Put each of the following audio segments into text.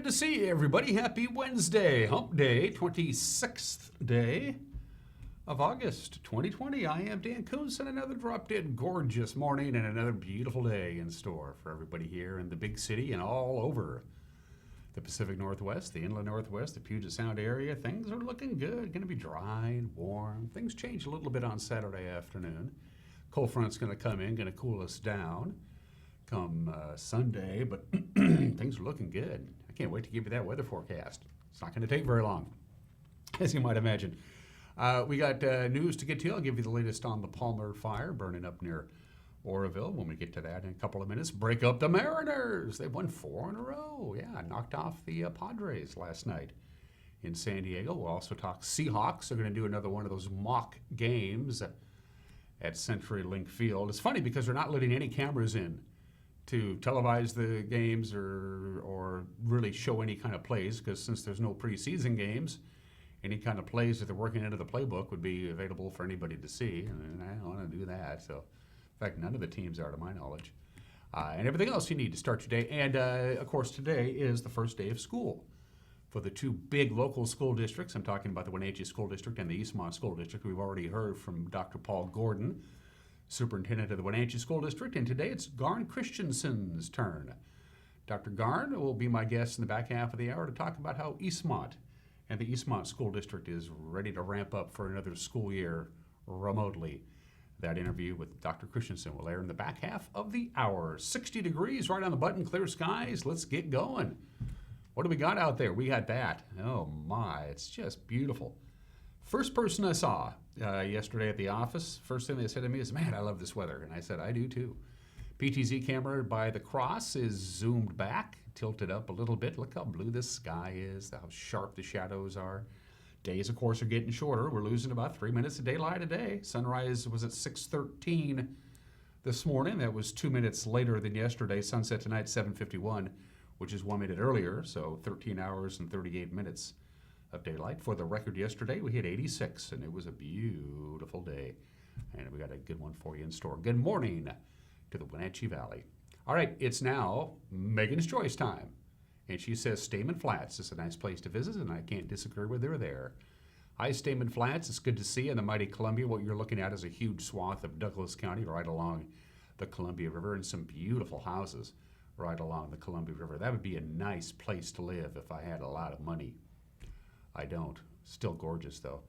Good to see you, everybody. Happy Wednesday, hump day, 26th day of August 2020. I am Dan Kuntz, and another drop-dead gorgeous morning and another beautiful day in store for everybody here in the big city and all over the Pacific Northwest, the Inland Northwest, the Puget Sound area. Things are looking good. Going to be dry and warm. Things change a little bit on Saturday afternoon. Cold front's going to come in, going to cool us down come Sunday, but things are looking good. I can't wait to give you that weather forecast. It's not going to take very long, as you might imagine. We got news to get to. I'll give you the latest on the Palmer fire burning up near Oroville when we get to that in a couple of minutes. Break up the Mariners. They won 4 in a row. Yeah, knocked off the Padres last night in San Diego. We'll also talk Seahawks. They're going to do another one of those mock games at CenturyLink Field. It's funny because they're not letting any cameras in to televise the games or really show any kind of plays, because since there's no preseason games, any kind of plays that they're working into the playbook would be available for anybody to see, and I don't want to do that. So, in fact, none of the teams are, to my knowledge. And everything else you need to start your day. And, of course, today is the first day of school for the two big local school districts. I'm talking about the Wenatchee School District and the Eastmont School District. We've already heard from Dr. Paul Gordon, superintendent of the Wenatchee School District, and today it's Garn Christensen's turn. Dr. Garn will be my guest in the back half of the hour to talk about how Eastmont and the Eastmont School District is ready to ramp up for another school year remotely. That interview with Dr. Christensen will air in the back half of the hour. 60 degrees right on the button, clear skies. Let's get going. What do we got out there? We got that. Oh my, it's just beautiful. First person I saw yesterday at the office, first thing they said to me is, man, I love this weather. And I said, I do too. PTZ camera by the cross is zoomed back, tilted up a little bit. Look how blue this sky is, how sharp the shadows are. Days, of course, are getting shorter. We're losing about 3 minutes of daylight a day. Sunrise was at 6:13 this morning. That was 2 minutes later than yesterday. Sunset tonight, 7:51, which is 1 minute earlier, so 13 hours and 38 minutes of daylight. For the record yesterday, we hit 86, and it was a beautiful day. And we got a good one for you in store. Good morning to the Wenatchee Valley. All right, it's now Megan's Choice time. And she says Stamen Flats is a nice place to visit, and I can't disagree with her there. Hi, Stamen Flats. It's good to see you in the mighty Columbia. What you're looking at is a huge swath of Douglas County right along the Columbia River, and some beautiful houses right along the Columbia River. That would be a nice place to live if I had a lot of money. I don't. Still gorgeous, though.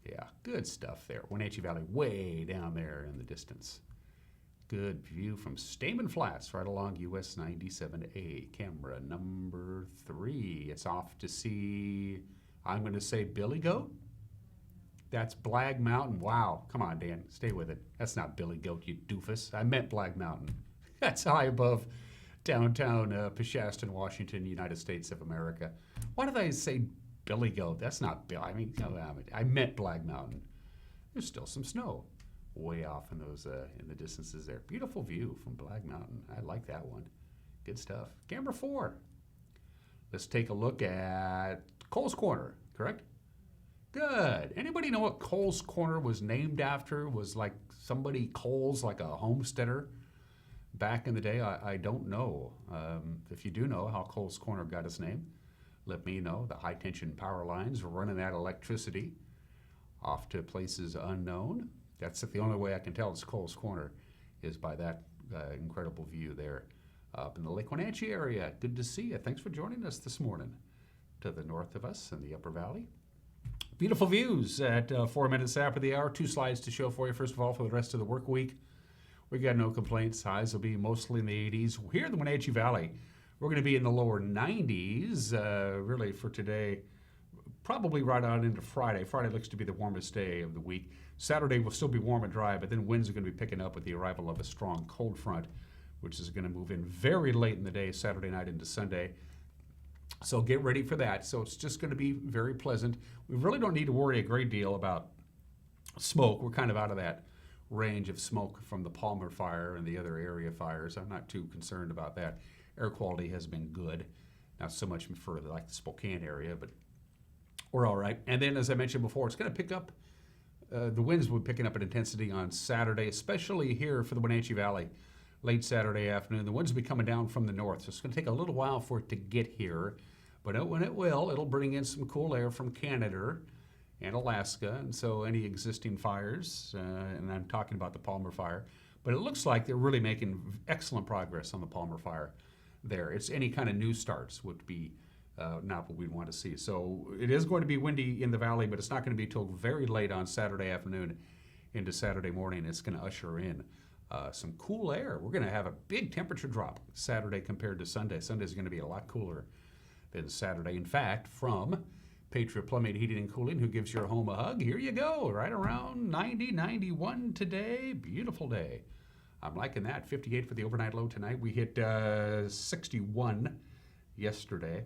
Yeah, good stuff there. Wenatchee Valley way down there in the distance. Good view from Stamen Flats right along US 97A. Camera number 3. It's off to see, I'm going to say Billy Goat. That's Blag Mountain. Wow. Come on, Dan. Stay with it. That's not Billy Goat, you doofus. I meant Blag Mountain. That's high above downtown Peshastin, Washington, United States of America. Why did I say Billy Goat? That's not Bill. I meant Blag Mountain. There's still some snow way off in those in the distances there. Beautiful view from Blag Mountain. I like that one. Good stuff. Camera 4. Let's take a look at Cole's Corner, correct? Good. Anybody know what Cole's Corner was named after? Was like somebody Cole's, like a homesteader back in the day? I don't know. If you do know how Cole's Corner got its name, let me know. The high-tension power lines running that electricity off to places unknown. That's the only way I can tell it's Cole's Corner, is by that incredible view there up in the Lake Wenatchee area. Good to see you. Thanks for joining us this morning to the north of us in the Upper Valley. Beautiful views at 4 minutes after the hour. 2 slides to show for you. First of all, for the rest of the work week, we got no complaints. Highs will be mostly in the 80s. Here in the Wenatchee Valley, we're going to be in the lower 90s, really, for today. Probably right on into Friday. Friday looks to be the warmest day of the week. Saturday will still be warm and dry, but then winds are going to be picking up with the arrival of a strong cold front, which is going to move in very late in the day, Saturday night into Sunday. So get ready for that. So it's just going to be very pleasant. We really don't need to worry a great deal about smoke. We're kind of out of that range of smoke from the Palmer fire and the other area fires. I'm not too concerned about that. Air quality has been good. Not so much for like the Spokane area, but we're all right. And then, as I mentioned before, it's going to pick up. The winds will be picking up in intensity on Saturday, especially here for the Wenatchee Valley. Late Saturday afternoon, the winds will be coming down from the north, so it's going to take a little while for it to get here. But when it will, it'll bring in some cool air from Canada and Alaska, and so any existing fires, and I'm talking about the Palmer Fire, but it looks like they're really making excellent progress on the Palmer Fire there. It's any kind of new starts would be not what we'd want to see. So it is going to be windy in the valley, but it's not going to be till very late on Saturday afternoon into Saturday morning. It's going to usher in some cool air. We're going to have a big temperature drop Saturday compared to Sunday. Sunday's going to be a lot cooler than Saturday. In fact, from Patriot Plumbing, Heating, and Cooling, who gives your home a hug, here you go, right around 90, 91 today. Beautiful day. I'm liking that. 58 for the overnight low tonight. We hit 61 yesterday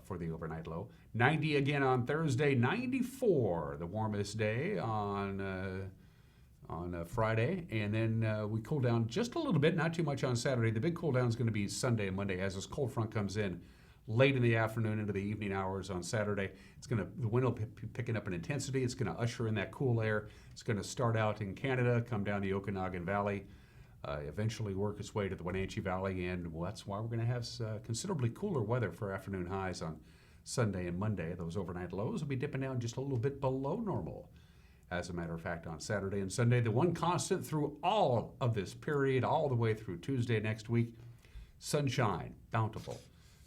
for the overnight low. 90 again on Thursday. 94, the warmest day on Friday. And then we cool down just a little bit, not too much on Saturday. The big cool down is going to be Sunday and Monday as this cold front comes in late in the afternoon into the evening hours on Saturday. The wind will be picking up in intensity. It's going to usher in that cool air. It's going to start out in Canada, come down the Okanagan Valley, eventually work its way to the Wenatchee Valley, and well, that's why we're going to have considerably cooler weather for afternoon highs on Sunday and Monday. Those overnight lows will be dipping down just a little bit below normal. As a matter of fact, on Saturday and Sunday, the one constant through all of this period, all the way through Tuesday next week, sunshine, bountiful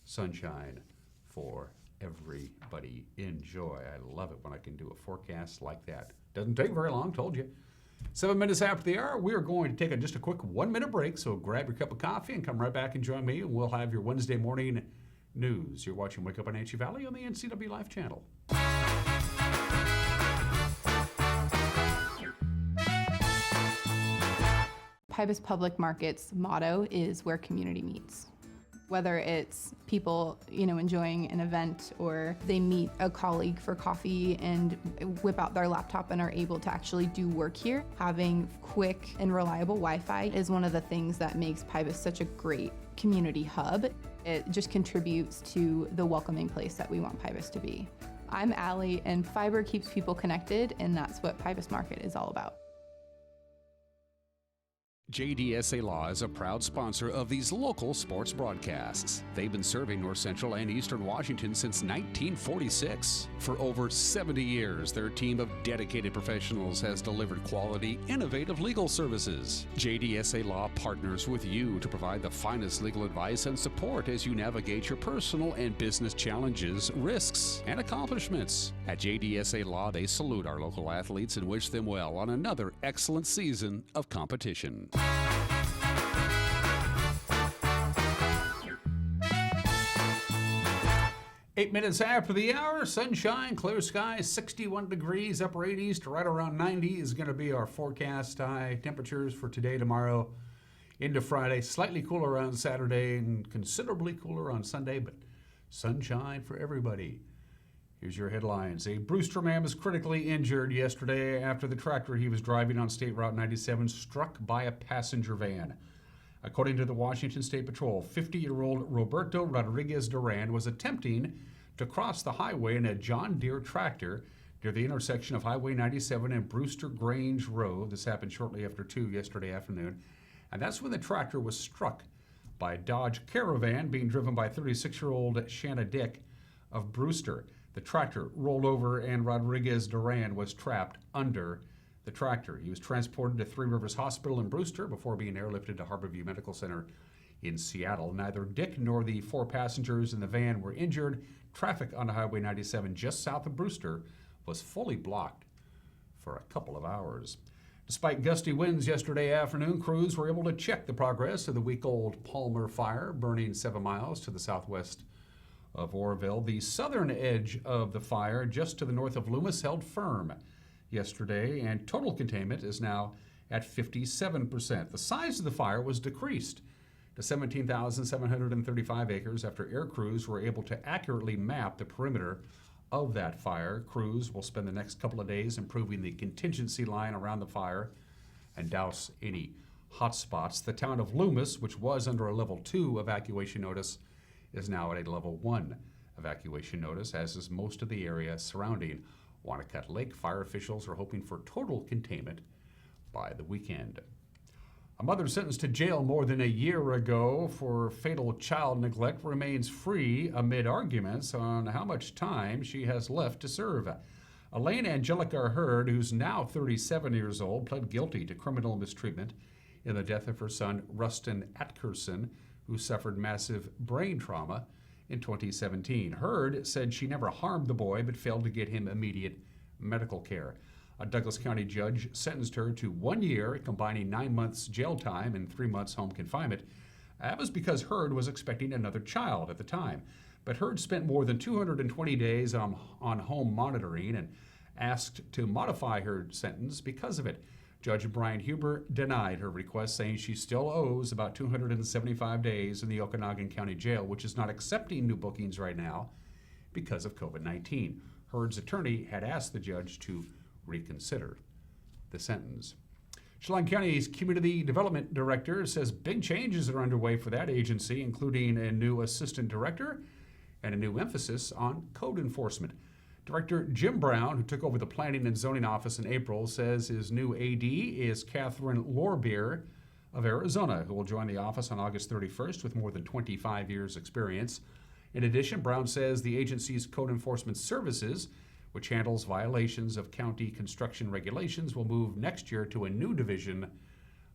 sunshine for everybody. Enjoy. I love it when I can do a forecast like that. Doesn't take very long, told you. 7 minutes after the hour, we are going to take just a quick 1 minute break, so grab your cup of coffee and come right back and join me, and we'll have your Wednesday morning news. You're watching Wake Up Wenatchee Valley on the NCW Life channel. Pybus Public Market's motto is where community meets. Whether it's people, enjoying an event, or they meet a colleague for coffee and whip out their laptop and are able to actually do work here, having quick and reliable Wi-Fi is one of the things that makes Pybus such a great community hub. It just contributes to the welcoming place that we want Pybus to be. I'm Allie, and fiber keeps people connected, and that's what Pybus Market is all about. JDSA Law is a proud sponsor of these local sports broadcasts. They've been serving North Central and Eastern Washington since 1946. For over 70 years, their team of dedicated professionals has delivered quality, innovative legal services. JDSA Law partners with you to provide the finest legal advice and support as you navigate your personal and business challenges, risks, and accomplishments. At JDSA Law, they salute our local athletes and wish them well on another excellent season of competition. 8 minutes after the hour, sunshine, clear skies, 61 degrees, upper 80s to right around 90 is going to be our forecast high temperatures for today, tomorrow, into Friday. Slightly cooler on Saturday and considerably cooler on Sunday, but sunshine for everybody. Here's your headlines. A Brewster man was critically injured yesterday after the tractor he was driving on State Route 97 struck by a passenger van. According to the Washington State Patrol, 50-year-old Roberto Rodriguez Duran was attempting to cross the highway in a John Deere tractor near the intersection of Highway 97 and Brewster Grange Road. This happened shortly after 2 yesterday afternoon. And that's when the tractor was struck by a Dodge Caravan being driven by 36-year-old Shanna Dick of Brewster. The tractor rolled over and Rodriguez Duran was trapped under the tractor. He was transported to Three Rivers Hospital in Brewster before being airlifted to Harborview Medical Center in Seattle. Neither Dick nor the 4 passengers in the van were injured. Traffic on Highway 97 just south of Brewster was fully blocked for a couple of hours. Despite gusty winds yesterday afternoon, crews were able to check the progress of the week-old Palmer Fire, burning 7 miles to the southwest of Orrville. The southern edge of the fire, just to the north of Loomis, held firm yesterday, and total containment is now at 57%. The size of the fire was decreased to 17,735 acres after air crews were able to accurately map the perimeter of that fire. Crews will spend the next couple of days improving the contingency line around the fire and douse any hot spots. The town of Loomis, which was under a level 2 evacuation notice, is now at a level 1 evacuation notice, as is most of the area surrounding Wanacott Lake. Fire officials are hoping for total containment by the weekend. A mother sentenced to jail more than a year ago for fatal child neglect remains free amid arguments on how much time she has left to serve. Elaine Angelica Hurd, who's now 37 years old, pled guilty to criminal mistreatment in the death of her son, Rustin Atkerson, who suffered massive brain trauma in 2017. Hurd said she never harmed the boy but failed to get him immediate medical care. A Douglas County judge sentenced her to 1 year, combining 9 months jail time and 3 months home confinement. That was because Hurd was expecting another child at the time. But Hurd spent more than 220 days on home monitoring and asked to modify her sentence because of it. Judge Brian Huber denied her request, saying she still owes about 275 days in the Okanagan County Jail, which is not accepting new bookings right now because of COVID-19. Hurd's attorney had asked the judge to reconsider the sentence. Chelan County's Community Development Director says big changes are underway for that agency, including a new assistant director and a new emphasis on code enforcement. Director Jim Brown, who took over the Planning and Zoning Office in April, says his new AD is Catherine Lorbeer of Arizona, who will join the office on August 31st with more than 25 years' experience. In addition, Brown says the agency's code enforcement services, which handles violations of county construction regulations, will move next year to a new division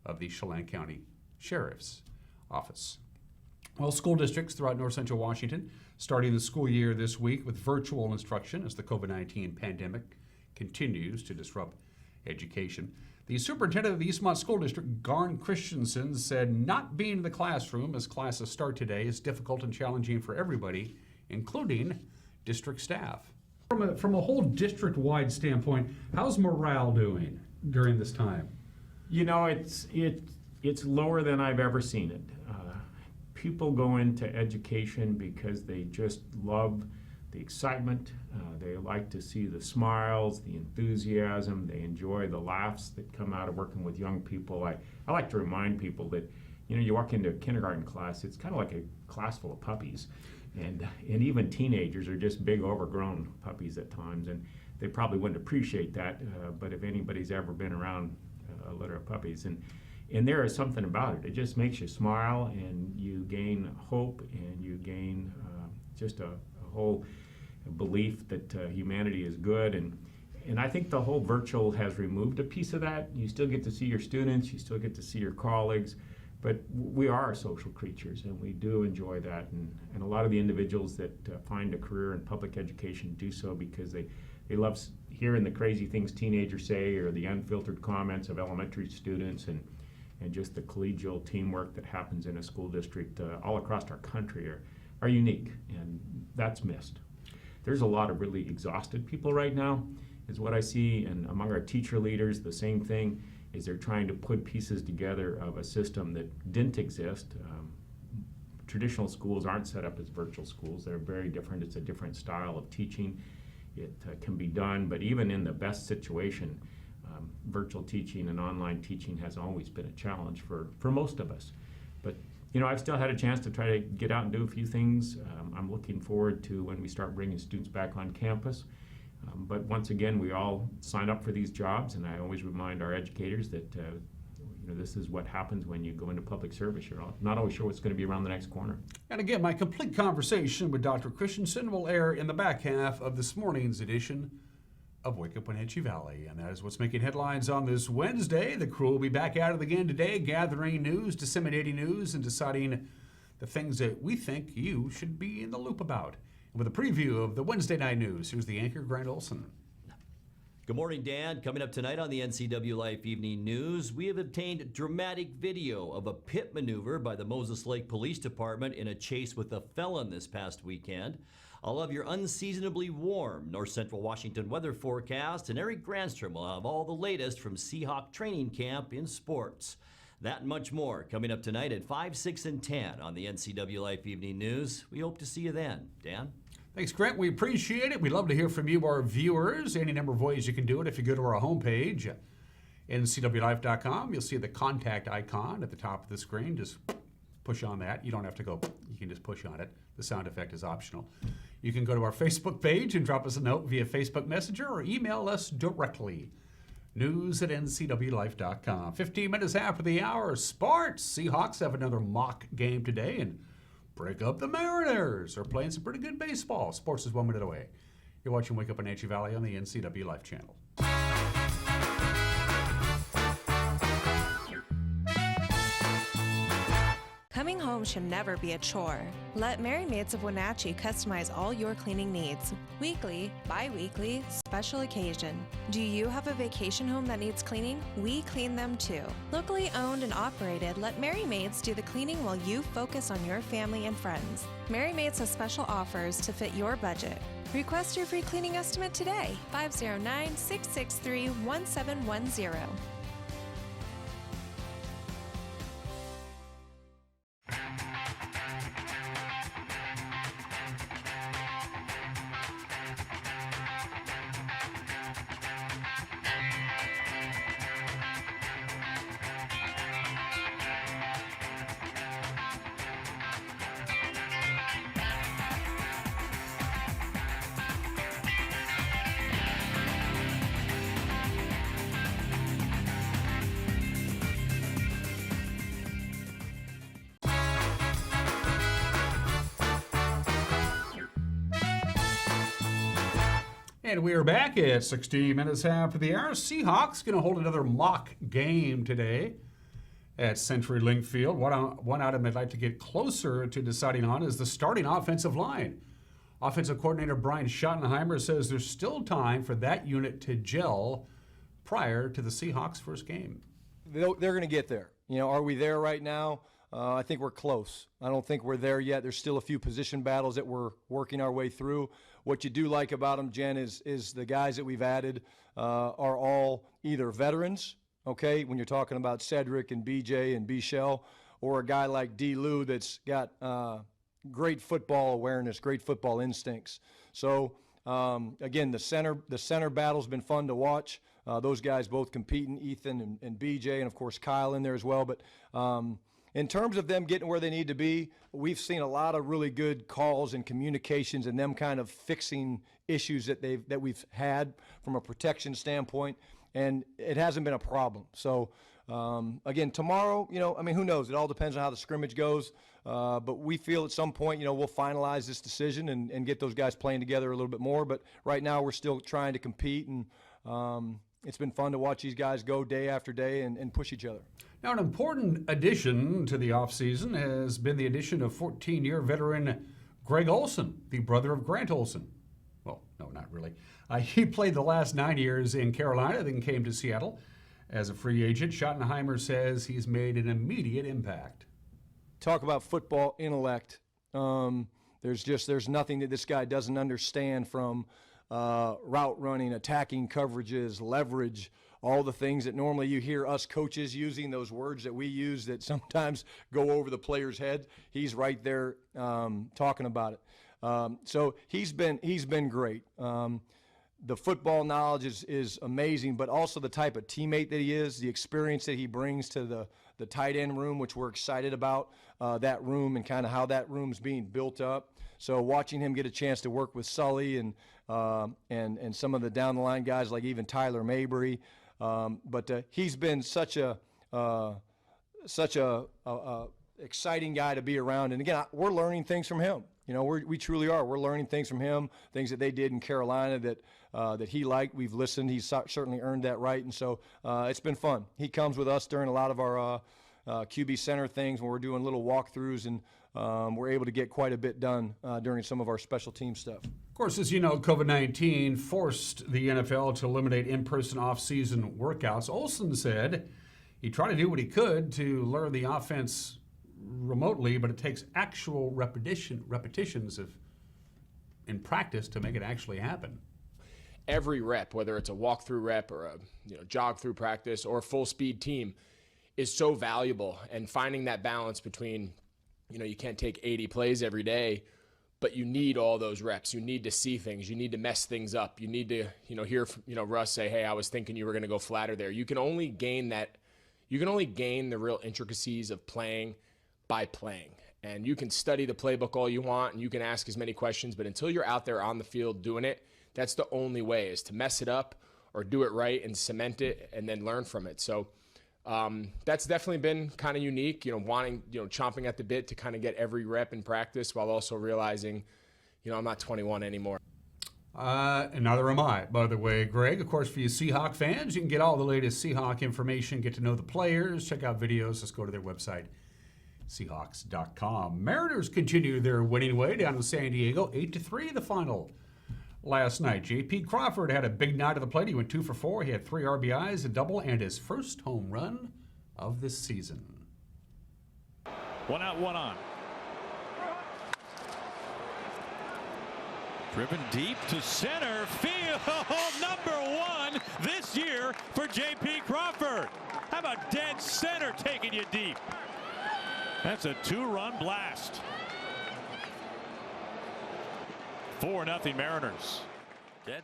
of the Chelan County Sheriff's Office. Well, school districts throughout north central Washington starting the school year this week with virtual instruction as the COVID-19 pandemic continues to disrupt education. The superintendent of the Eastmont School District, Garn Christensen, said not being in the classroom as classes start today is difficult and challenging for everybody, including district staff. From a whole district-wide standpoint, how's morale doing during this time? You know, it's lower than I've ever seen it. People go into education because they just love the excitement. They like to see the smiles, the enthusiasm. They enjoy the laughs that come out of working with young people. I like to remind people that, you know, you walk into a kindergarten class, it's kind of like a class full of puppies. And even teenagers are just big, overgrown puppies at times. And they probably wouldn't appreciate that, but if anybody's ever been around a litter of puppies. And there is something about it. It just makes you smile, and you gain hope, and you gain just a whole belief that humanity is good. And I think the whole virtual has removed a piece of that. You still get to see your students, you still get to see your colleagues, but we are social creatures, and we do enjoy that. And a lot of the individuals that find a career in public education do so because they love hearing the crazy things teenagers say, or the unfiltered comments of elementary students, and just the collegial teamwork that happens in a school district all across our country are unique, and that's missed. There's a lot of really exhausted people right now, is what I see, and among our teacher leaders, the same thing, is they're trying to put pieces together of a system that didn't exist. Traditional schools aren't set up as virtual schools. They're very different. It's a different style of teaching. It can be done, but even in the best situation, virtual teaching and online teaching has always been a challenge for most of us. But you know, I've still had a chance to try to get out and do a few things. I'm looking forward to when we start bringing students back on campus. But once again, we all sign up for these jobs, and I always remind our educators that you know, this is what happens when you go into public service. You're not always sure what's going to be around the next corner. And again, my complete conversation with Dr. Christensen will air in the back half of this morning's edition of Wake Up Wenatchee Valley. And that is what's making headlines on this Wednesday. The crew will be back at it again today, gathering news, disseminating news, and deciding the things that we think you should be in the loop about. And with a preview of the Wednesday night news, here's the anchor, Grant Olson. Good morning, Dan. Coming up tonight on the NCW Life Evening News, we have obtained dramatic video of a pit maneuver by the Moses Lake Police Department in a chase with a felon this past weekend. I'll have your unseasonably warm North Central Washington weather forecast, and Eric Granstrom will have all the latest from Seahawk Training Camp in sports. That and much more coming up tonight at 5, 6, and 10 on the NCW Life Evening News. We hope to see you then. Dan? Thanks, Grant. We appreciate it. We'd love to hear from you, our viewers. Any number of ways you can do it. If you go to our homepage, ncwlife.com, you'll see the contact icon at the top of the screen. Just push on that. You don't have to go. You can just push on it. The sound effect is optional. You can go to our Facebook page and drop us a note via Facebook Messenger or email us directly. News at ncwlife.com. 15 minutes after the hour, sports. Seahawks have another mock game today and break up the Mariners. They're playing some pretty good baseball. Sports is 1 minute away. You're watching Wake Up in Wenatchee Valley on the NCW Life channel. Coming home should never be a chore. Let Merry Maids of Wenatchee customize all your cleaning needs. Weekly, bi-weekly, special occasion. Do you have a vacation home that needs cleaning? We clean them too. Locally owned and operated, let Merry Maids do the cleaning while you focus on your family and friends. Merry Maids has special offers to fit your budget. Request your free cleaning estimate today. 509-663-1710. And we are back at 16 minutes after the hour. Seahawks going to hold another mock game today at CenturyLink Field. One item I'd like to get closer to deciding on is the starting offensive line. Offensive coordinator Brian Schottenheimer says there's still time for that unit to gel prior to the Seahawks' first game. They're going to get there. You know, are we there right now? I think we're close. I don't think we're there yet. There's still a few position battles that we're working our way through. What you do like about them, Jen, is the guys that we've added are all either veterans, okay, when you're talking about Cedric and BJ and B-Shell, or a guy like D. Lou that's got great football awareness, great football instincts. So, again, the center battle's been fun to watch. Those guys both competing, Ethan and BJ, and, of course, Kyle in there as well. But in terms of them getting where they need to be, we've seen a lot of really good calls and communications and them kind of fixing issues that we've had from a protection standpoint, and it hasn't been a problem. So, again, tomorrow, you know, I mean, who knows? It all depends on how the scrimmage goes. But we feel at some point, you know, we'll finalize this decision and get those guys playing together a little bit more. But right now we're still trying to compete, and it's been fun to watch these guys go day after day and push each other. Now, an important addition to the offseason has been the addition of 14-year veteran Greg Olson, the brother of Grant Olson. Well, no, not really. He played the last 9 years in Carolina, then came to Seattle as a free agent. Schottenheimer says he's made an immediate impact. Talk about football intellect. There's nothing that this guy doesn't understand, from route running, attacking coverages, leverage, all the things that normally you hear us coaches using, those words that we use that sometimes go over the player's head. He's right there talking about it. So he's been great. The football knowledge is amazing, but also the type of teammate that he is, the experience that he brings to the tight end room, which we're excited about, that room and kind of how that room's being built up. So watching him get a chance to work with Sully and some of the down the line guys like even Tyler Mabry, but he's been such a exciting guy to be around. And again, we're learning things from him. You know, we truly are. We're learning things from him, things that they did in Carolina that he liked. We've listened. He's certainly earned that right. And so it's been fun. He comes with us during a lot of our QB center things when we're doing little walkthroughs, and we're able to get quite a bit done during some of our special team stuff. Of course, as you know, COVID-19 forced the NFL to eliminate in-person off-season workouts. Olson said he tried to do what he could to learn the offense remotely, but it takes actual repetitions in practice to make it actually happen. Every rep, whether it's a walkthrough rep or a jog through practice or a full speed team, is so valuable. And finding that balance between, you can't take 80 plays every day, but you need all those reps. You need to see things. You need to mess things up. You need to, hear Russ say, "Hey, I was thinking you were going to go flatter there." You can only gain that. You can only gain the real intricacies of playing by playing. And you can study the playbook all you want, and you can ask as many questions, but until you're out there on the field doing it, that's the only way, is to mess it up or do it right and cement it and then learn from it. So that's definitely been kind of unique, wanting, chomping at the bit to kind of get every rep in practice while also realizing, I'm not 21 anymore. And neither am I, by the way, Greg. Of course, for you Seahawk fans, you can get all the latest Seahawk information, get to know the players, check out videos. Just go to their website, Seahawks.com. Mariners continue their winning way down in San Diego, 8-3 the final last night. J.P. Crawford had a big night at the plate. He went 2 for 4. He had 3 RBIs, a double, and his first home run of this season. 1 out, 1 on. Driven deep to center field. Number 1 this year for J.P. Crawford. How about dead center taking you deep? That's a 2-run blast. 4-0 Mariners.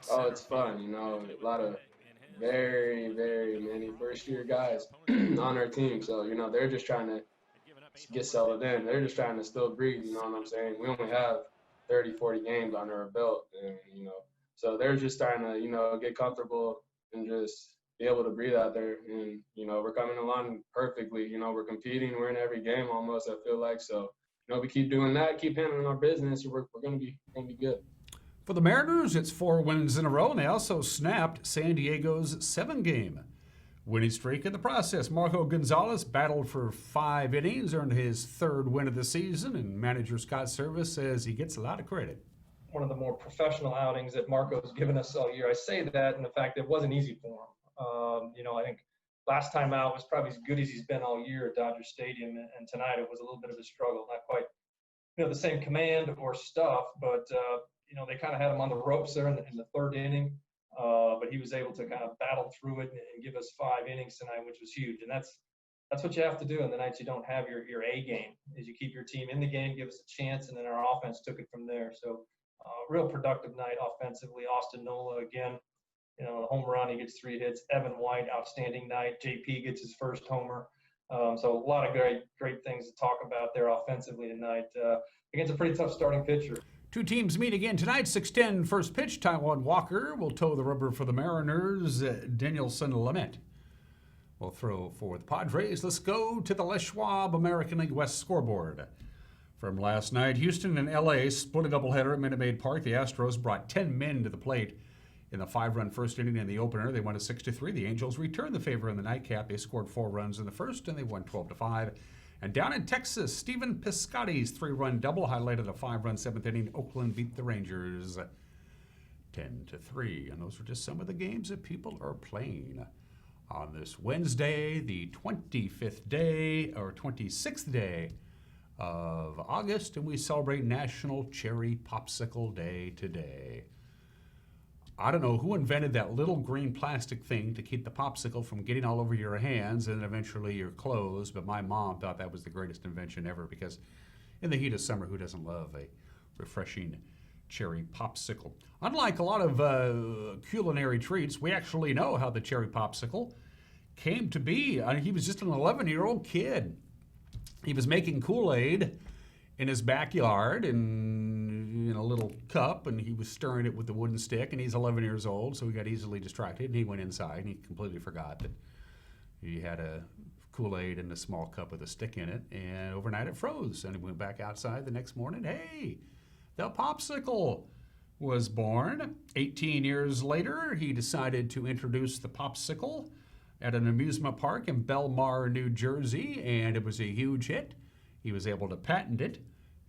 Oh, it's fun. A lot of very, very many first-year guys on our team. So, they're just trying to get settled in. They're just trying to still breathe, you know what I'm saying? We only have 30, 40 games under our belt, and, so they're just trying to, get comfortable and just be able to breathe out there. And, we're coming along perfectly. We're competing. We're in every game almost, I feel like. So, we keep doing that, keep handling our business, we're going to be good. For the Mariners, it's 4 wins in a row, and they also snapped San Diego's 7-game winning streak in the process. Marco Gonzalez battled for 5 innings, earned his 3rd win of the season, and manager Scott Service says he gets a lot of credit. One of the more professional outings that Marco's given us all year. I say that in the fact that it wasn't easy for him. I think last time out was probably as good as he's been all year at Dodger Stadium, and tonight it was a little bit of a struggle. Not quite, the same command or stuff, but they kind of had him on the ropes there in the 3rd inning. But he was able to kind of battle through it and give us 5 innings tonight, which was huge. And that's what you have to do in the nights you don't have your A game, is you keep your team in the game, give us a chance, and then our offense took it from there. So real productive night offensively. Austin Nola, again, home run, he gets 3 hits. Evan White, outstanding night. JP gets his first homer. So a lot of great things to talk about there offensively tonight against a pretty tough starting pitcher. 2 teams meet again tonight, 6:10 first pitch. Taijuan Walker will toe the rubber for the Mariners. Danielson Lamet will throw for the Padres. Let's go to the Les Schwab American League West scoreboard. From last night, Houston and L.A. split a doubleheader at Minute Maid Park. The Astros brought 10 men to the plate in the 5-run first inning in the opener. They won a 6-3. The Angels returned the favor in the nightcap. They scored 4 runs in the first, and they won 12-5. And down in Texas, Stephen Piscotty's 3-run double highlighted a 5-run 7th inning. Oakland beat the Rangers 10-3. And those are just some of the games that people are playing on this Wednesday, the 26th day of August, and we celebrate National Cherry Popsicle Day today. I don't know who invented that little green plastic thing to keep the popsicle from getting all over your hands and eventually your clothes, but my mom thought that was the greatest invention ever, because in the heat of summer, who doesn't love a refreshing cherry popsicle? Unlike a lot of culinary treats, we actually know how the cherry popsicle came to be. He was just an 11-year-old kid. He was making Kool-Aid in his backyard in a little cup, and he was stirring it with the wooden stick, and he's 11 years old, so he got easily distracted, and he went inside, and he completely forgot that he had a Kool-Aid in a small cup with a stick in it, and overnight it froze, and he went back outside the next morning. Hey, the popsicle was born. 18 years later, he decided to introduce the popsicle at an amusement park in Belmar, New Jersey, and it was a huge hit. He was able to patent it,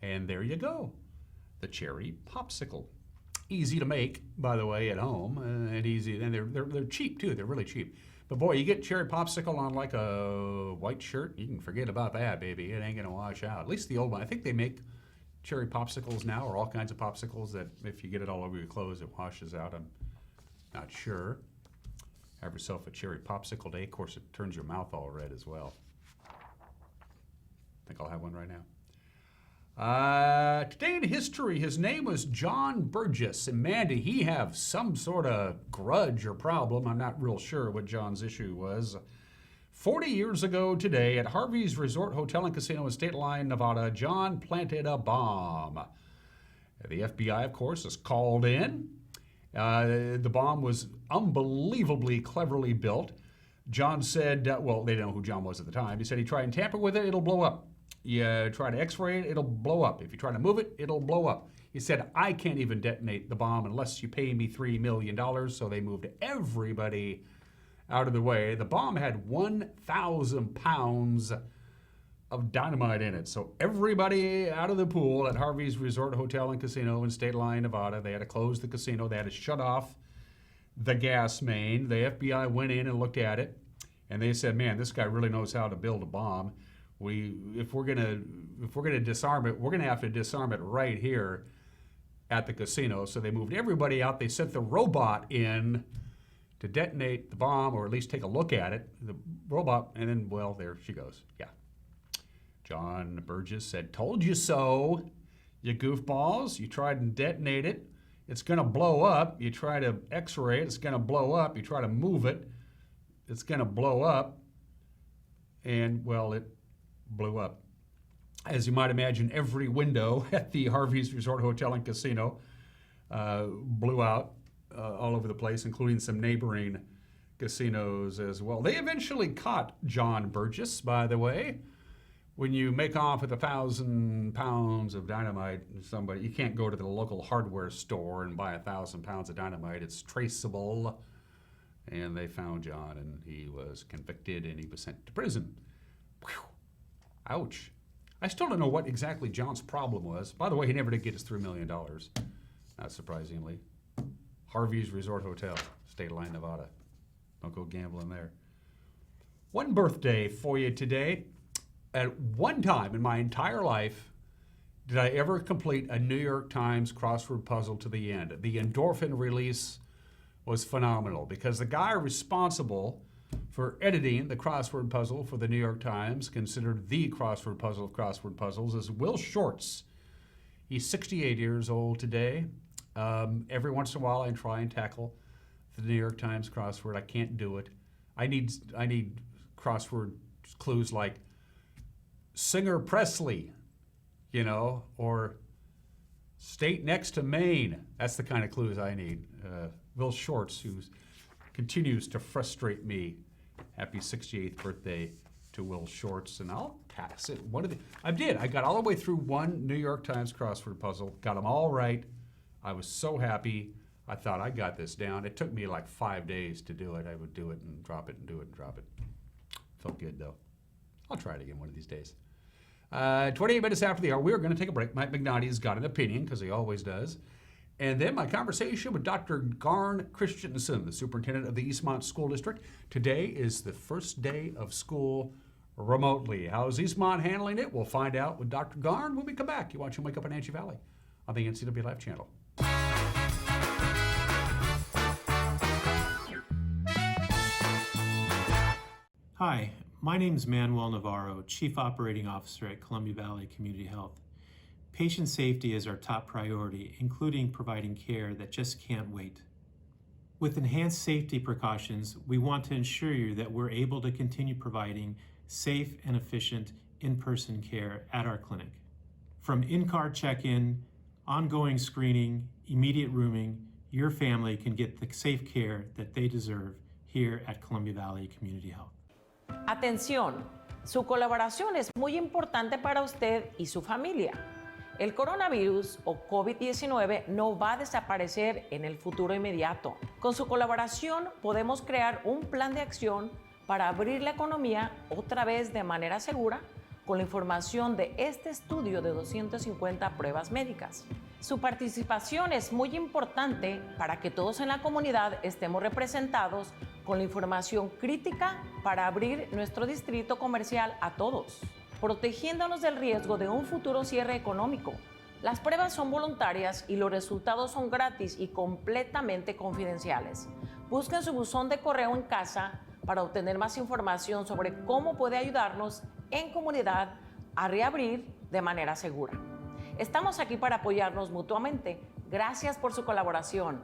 and there you go, the cherry popsicle. Easy to make, by the way, at home, and easy, and they're cheap too. They're really cheap. But boy, you get cherry popsicle on like a white shirt, you can forget about that, baby. It ain't gonna wash out. At least the old one. I think they make cherry popsicles now, or all kinds of popsicles that if you get it all over your clothes, it washes out. I'm not sure. Have yourself a cherry popsicle day. Of course, it turns your mouth all red as well. I think I'll have one right now. Today in history, his name was John Burgess. And man, did he have some sort of grudge or problem. I'm not real sure what John's issue was. 40 years ago today at Harvey's Resort Hotel and Casino in State Line, Nevada, John planted a bomb. The FBI, of course, is called in. The bomb was unbelievably cleverly built. John said, well, they didn't know who John was at the time. He said, you try and tamper with it, it'll blow up. You try to x-ray it, it'll blow up. If you try to move it, it'll blow up. He said, I can't even detonate the bomb unless you pay me $3 million. So they moved everybody out of the way. The bomb had 1,000 pounds of dynamite in it. So everybody out of the pool at Harvey's Resort Hotel and Casino in State Line, Nevada. They had to close the casino. They had to shut off the gas main. The FBI went in and looked at it, and they said, man, this guy really knows how to build a bomb. If we're gonna disarm it, we're gonna have to disarm it right here at the casino. So they moved everybody out. They sent the robot in to detonate the bomb, or at least take a look at it. The robot, and then, well, there she goes. Yeah. John Burgess said, told you so, you goofballs. You tried to detonate it, it's gonna blow up. You try to x-ray it, it's gonna blow up. You try to move it, it's gonna blow up. And, well, it blew up. As you might imagine, every window at the Harvey's Resort Hotel and Casino blew out all over the place, including some neighboring casinos as well. They eventually caught John Burgess, by the way. When you make off with 1,000 pounds of dynamite, somebody, you can't go to the local hardware store and buy 1,000 pounds of dynamite. It's traceable. And they found John, and he was convicted, and he was sent to prison. Whew. Ouch. I still don't know what exactly John's problem was. By the way, he never did get his $3 million, not surprisingly. Harvey's Resort Hotel, State Line, Nevada. Don't go gambling there. One birthday for you today. At one time in my entire life, did I ever complete a New York Times crossword puzzle to the end. The endorphin release was phenomenal because the guy responsible for editing the crossword puzzle for the New York Times, considered the crossword puzzle of crossword puzzles, is Will Shortz. He's 68 years old today. Every once in a while I try and tackle the New York Times crossword. I can't do it. I need crossword clues like Singer Presley, you know, or state next to Maine. That's the kind of clues I need. Will Shortz, who continues to frustrate me. Happy 68th birthday to Will Shortz, and I'll pass it. I got all the way through one New York Times crossword puzzle, got them all right. I was so happy. I thought, I got this down. It took me like 5 days to do it. I would do it and drop it and do it and drop it. Felt good, though. I'll try it again one of these days. 28 minutes after the hour, we're going to take a break. Mike McNally's got an opinion, because he always does. And then my conversation with Dr. Garn Christensen, the superintendent of the Eastmont School District. Today is the first day of school remotely. How's Eastmont handling it? We'll find out with Dr. Garn when we come back. You watch him Wake Up in Wenatchee Valley on the NCW Live channel. Hi, my name is Manuel Navarro, Chief Operating Officer at Columbia Valley Community Health. Patient safety is our top priority, including providing care that just can't wait. With enhanced safety precautions, we want to ensure you that we're able to continue providing safe and efficient in-person care at our clinic. From in-car check-in, ongoing screening, immediate rooming, your family can get the safe care that they deserve here at Columbia Valley Community Health. Atención, su colaboración es muy importante para usted y su familia. El coronavirus o COVID-19 no va a desaparecer en el futuro inmediato. Con su colaboración podemos crear un plan de acción para abrir la economía otra vez de manera segura con la información de este estudio de 250 pruebas médicas. Su participación es muy importante para que todos en la comunidad estemos representados con la información crítica para abrir nuestro distrito comercial a todos, protegiéndonos del riesgo de un futuro cierre económico. Las pruebas son voluntarias y los resultados son gratis y completamente confidenciales. Busquen su buzón de correo en casa para obtener más información sobre cómo puede ayudarnos en comunidad a reabrir de manera segura. Estamos aquí para apoyarnos mutuamente. Gracias por su colaboración.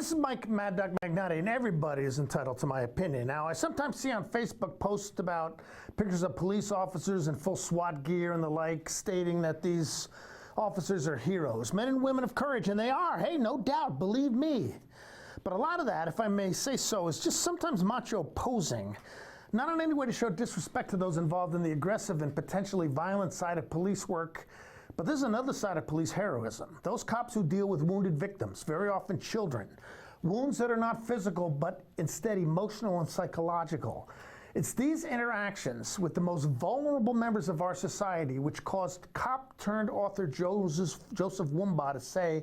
This is Mike Mad Dog Magnati, and everybody is entitled to my opinion. Now, I sometimes see on Facebook posts about pictures of police officers in full SWAT gear and the like, stating that these officers are heroes, men and women of courage, and they are. Hey, no doubt, believe me. But a lot of that, if I may say so, is just sometimes macho posing. Not in any way to show disrespect to those involved in the aggressive and potentially violent side of police work, but there's another side of police heroism. Those cops who deal with wounded victims, very often children. Wounds that are not physical, but instead emotional and psychological. It's these interactions with the most vulnerable members of our society which caused cop-turned-author Joseph Wumbaugh to say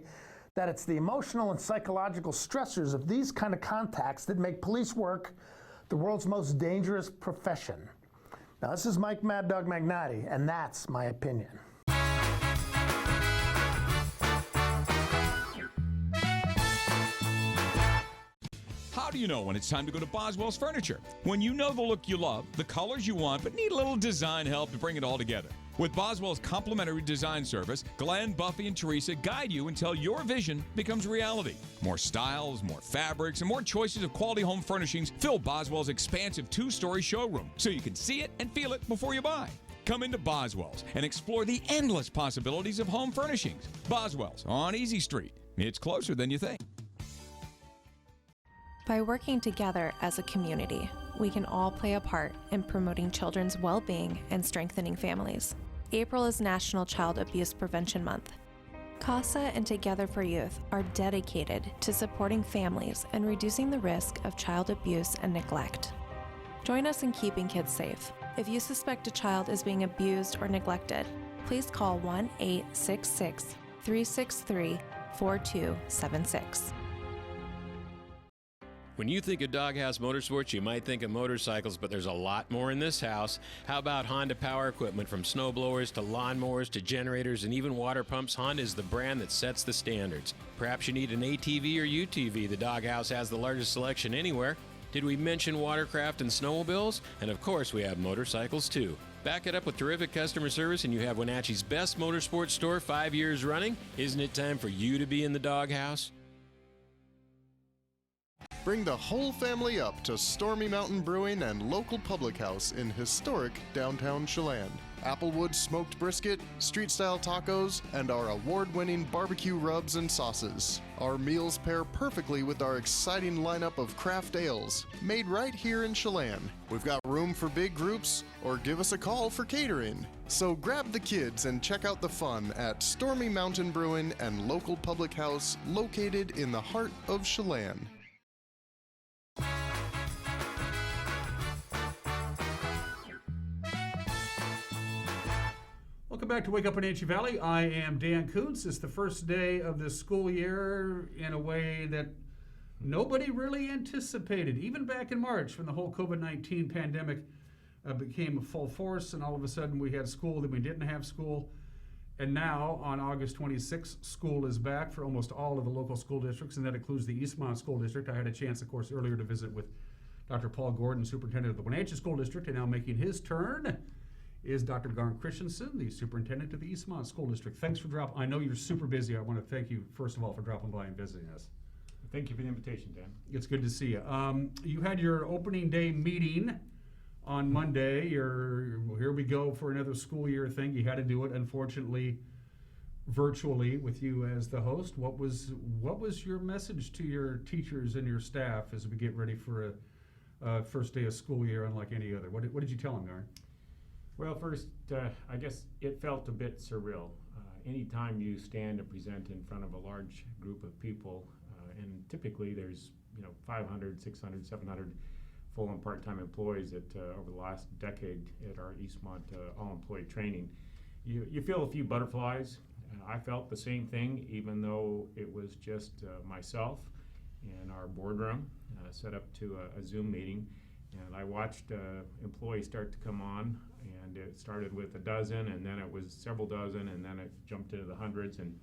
that it's the emotional and psychological stressors of these kind of contacts that make police work the world's most dangerous profession. Now, this is Mike Mad Dog Magnati, and that's my opinion. How do you know when it's time to go to Boswell's Furniture? When you know the look you love, the colors you want, but need a little design help to bring it all together. With Boswell's complimentary design service, Glenn, Buffy, and Teresa guide you until your vision becomes reality. More styles, more fabrics, and more choices of quality home furnishings fill Boswell's expansive 2-story showroom, so you can see it and feel it before you buy. Come into Boswell's and explore the endless possibilities of home furnishings. Boswell's on Easy Street. It's closer than you think. By working together as a community, we can all play a part in promoting children's well-being and strengthening families. April is National Child Abuse Prevention Month. CASA and Together for Youth are dedicated to supporting families and reducing the risk of child abuse and neglect. Join us in keeping kids safe. If you suspect a child is being abused or neglected, please call 1-866-363-4276. When you think of Doghouse Motorsports, you might think of motorcycles, but there's a lot more in this house. How about Honda power equipment? From snowblowers to lawnmowers to generators and even water pumps, Honda is the brand that sets the standards. Perhaps you need an ATV or UTV. The Doghouse has the largest selection anywhere. Did we mention watercraft and snowmobiles? And of course, we have motorcycles too. Back it up with terrific customer service and you have Wenatchee's best motorsports store 5 years running. Isn't it time for you to be in the Doghouse? Bring the whole family up to Stormy Mountain Brewing and local public house in historic downtown Chelan. Applewood smoked brisket, street-style tacos, and our award-winning barbecue rubs and sauces. Our meals pair perfectly with our exciting lineup of craft ales, made right here in Chelan. We've got room for big groups, or give us a call for catering. So grab the kids and check out the fun at Stormy Mountain Brewing and local public house located in the heart of Chelan. Welcome back to Wake Up Wenatchee Valley. I am Dan Kuntz. It's the first day of the school year in a way that nobody really anticipated. Even back in March when the whole COVID-19 pandemic became full force and all of a sudden we had school, then we didn't have school. And now on August 26th, school is back for almost all of the local school districts, and that includes the Eastmont School District. I had a chance, of course, earlier to visit with Dr. Paul Gordon, superintendent of the Wenatchee School District, and now making his turn is Dr. Garn Christensen, the superintendent of the Eastmont School District. Thanks for dropping. I know you're super busy. I want to thank you, first of all, for dropping by and visiting us. Thank you for the invitation, Dan. It's good to see you. You had your opening day meeting on Monday. Here we go for another school year thing. You had to do it, unfortunately, virtually with you as the host. What was your message to your teachers and your staff as we get ready for a first day of school year unlike any other? What did you tell them, Garn? Well, first, I guess it felt a bit surreal. Anytime you stand and present in front of a large group of people, and typically there's 500, 600, 700 full and part-time employees over the last decade at our Eastmont all-employee training, you feel a few butterflies. I felt the same thing, even though it was just myself and our boardroom set up to a Zoom meeting. And I watched employees start to come on, and it started with a dozen, and then it was several dozen, and then it jumped into the hundreds, and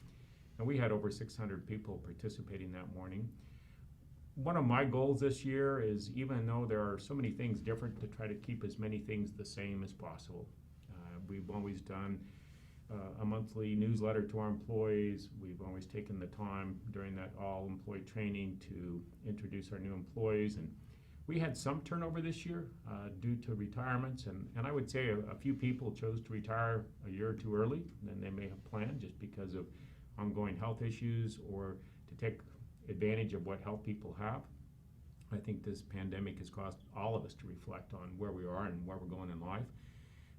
we had over 600 people participating that morning. One of my goals this year is, even though there are so many things different, to try to keep as many things the same as possible. We've always done a monthly newsletter to our employees. We've always taken the time during that all-employee training to introduce our new employees. And we had some turnover this year due to retirements, and I would say a few people chose to retire a year or two early than they may have planned just because of ongoing health issues or to take advantage of what health people have. I think this pandemic has caused all of us to reflect on where we are and where we're going in life.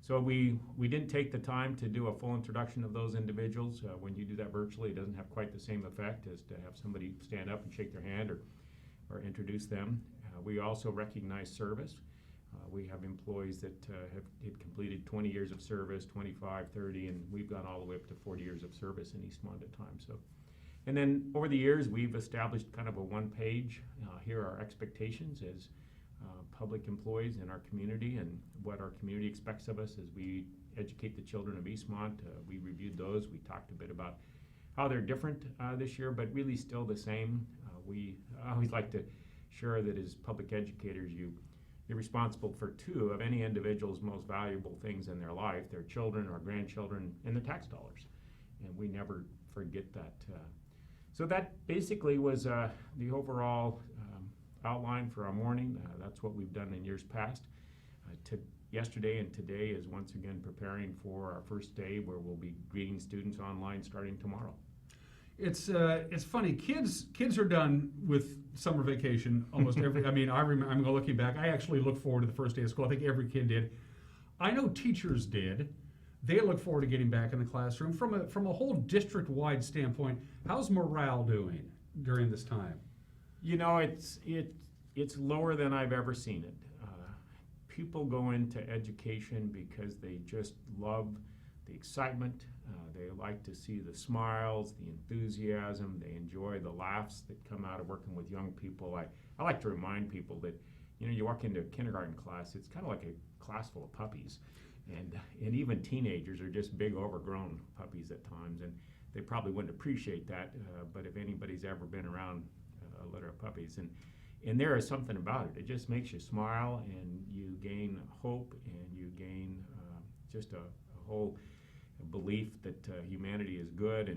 So we didn't take the time to do a full introduction of those individuals. When you do that virtually, it doesn't have quite the same effect as to have somebody stand up and shake their hand or introduce them. We also recognize service. We have employees that have completed 20 years of service, 25, 30, and we've gone all the way up to 40 years of service in Eastmont at times. So, and then over the years, we've established kind of a one-page, here are our expectations as public employees in our community and what our community expects of us as we educate the children of Eastmont. We reviewed those. We talked a bit about how they're different this year, but really still the same. We always like to share that as public educators, you're responsible for two of any individual's most valuable things in their life, their children or grandchildren, and their tax dollars. And we never forget that. So that basically was the overall outline for our morning. That's what we've done in years past. Yesterday and today is once again preparing for our first day where we'll be greeting students online starting tomorrow. It's funny. Kids are done with summer vacation almost every. I mean, I remember. I'm looking back. I actually look forward to the first day of school. I think every kid did. I know teachers did. They look forward to getting back in the classroom. From a whole district-wide standpoint, how's morale doing during this time? You know, it's lower than I've ever seen it. People go into education because they just love the excitement. They like to see the smiles, the enthusiasm. They enjoy the laughs that come out of working with young people. I like to remind people that, you know, you walk into a kindergarten class, it's kind of like a class full of puppies. And even teenagers are just big, overgrown puppies at times. And they probably wouldn't appreciate that, but if anybody's ever been around a litter of puppies. And there is something about it. It just makes you smile, and you gain hope, and you gain just a whole belief that humanity is good.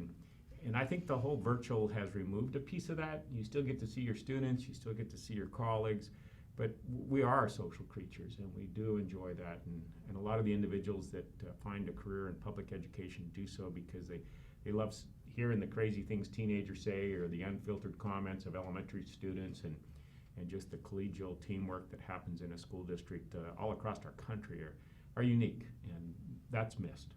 And I think the whole virtual has removed a piece of that. You still get to see your students, you still get to see your colleagues, but we are social creatures, and we do enjoy that. And a lot of the individuals that find a career in public education do so because they love hearing the crazy things teenagers say or the unfiltered comments of elementary students and just the collegial teamwork that happens in a school district all across our country are unique, and that's missed.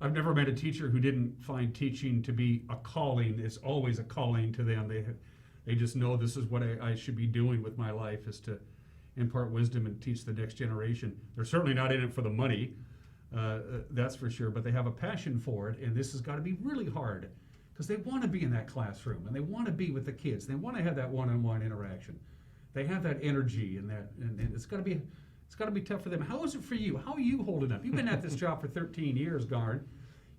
I've never met a teacher who didn't find teaching to be a calling. It's always a calling to them. They just know this is what I should be doing with my life, is to impart wisdom and teach the next generation. They're certainly not in it for the money, that's for sure, but they have a passion for it, and this has got to be really hard because they want to be in that classroom and they want to be with the kids. They want to have that one-on-one interaction. They have that energy and it's got to be tough for them. How is it for you? How are you holding up? You've been at this job for 13 years, Garn.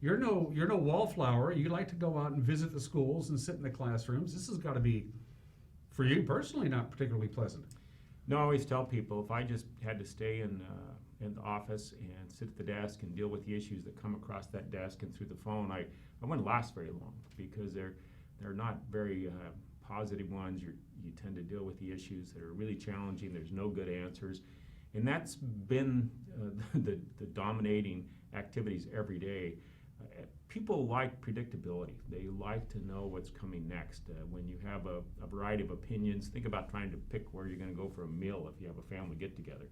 You're no wallflower. You like to go out and visit the schools and sit in the classrooms. This has got to be, for you personally, not particularly pleasant. No, I always tell people if I just had to stay in the office and sit at the desk and deal with the issues that come across that desk and through the phone, I wouldn't last very long because they're not very positive ones. You tend to deal with the issues that are really challenging. There's no good answers. And that's been the dominating activities every day. People like predictability. They like to know what's coming next. When you have a variety of opinions, think about trying to pick where you're going to go for a meal if you have a family get-together.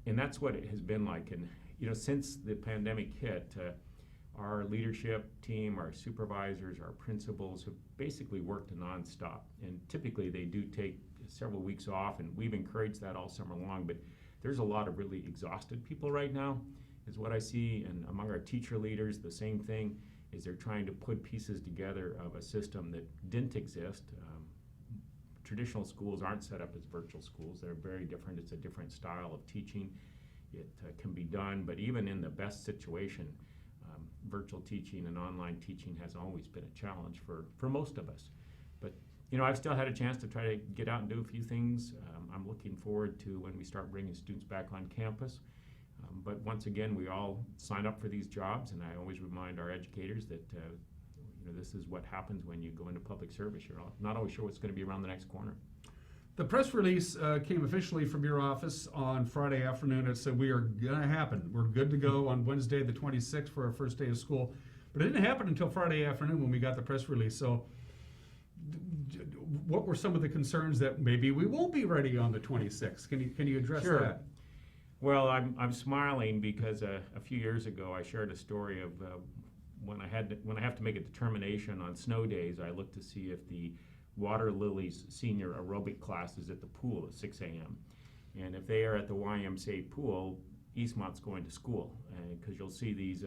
And that's what it has been like. And you know, since the pandemic hit, our leadership team, our supervisors, our principals have basically worked nonstop. And typically they do take several weeks off, and we've encouraged that all summer long. But there's a lot of really exhausted people right now, is what I see. And among our teacher leaders, the same thing, is they're trying to put pieces together of a system that didn't exist. Traditional schools aren't set up as virtual schools. They're very different. It's a different style of teaching. It can be done, but even in the best situation, virtual teaching and online teaching has always been a challenge for most of us. But you know, I've still had a chance to try to get out and do a few things. I'm looking forward to when we start bringing students back on campus. But once again, we all sign up for these jobs, and I always remind our educators that this is what happens when you go into public service. You're not always sure what's going to be around the next corner. The press release came officially from your office on Friday afternoon. It said we are going to happen. We're good to go on Wednesday the 26th for our first day of school. But it didn't happen until Friday afternoon when we got the press release. So what were some of the concerns that maybe we won't be ready on the 26th? Can you address Sure. that? Well, I'm smiling because a few years ago I shared a story of when I have to make a determination on snow days. I look to see if the Water Lilies senior aerobic class is at the pool at 6 a.m. And if they are at the YMCA pool, Eastmont's going to school, because you'll see these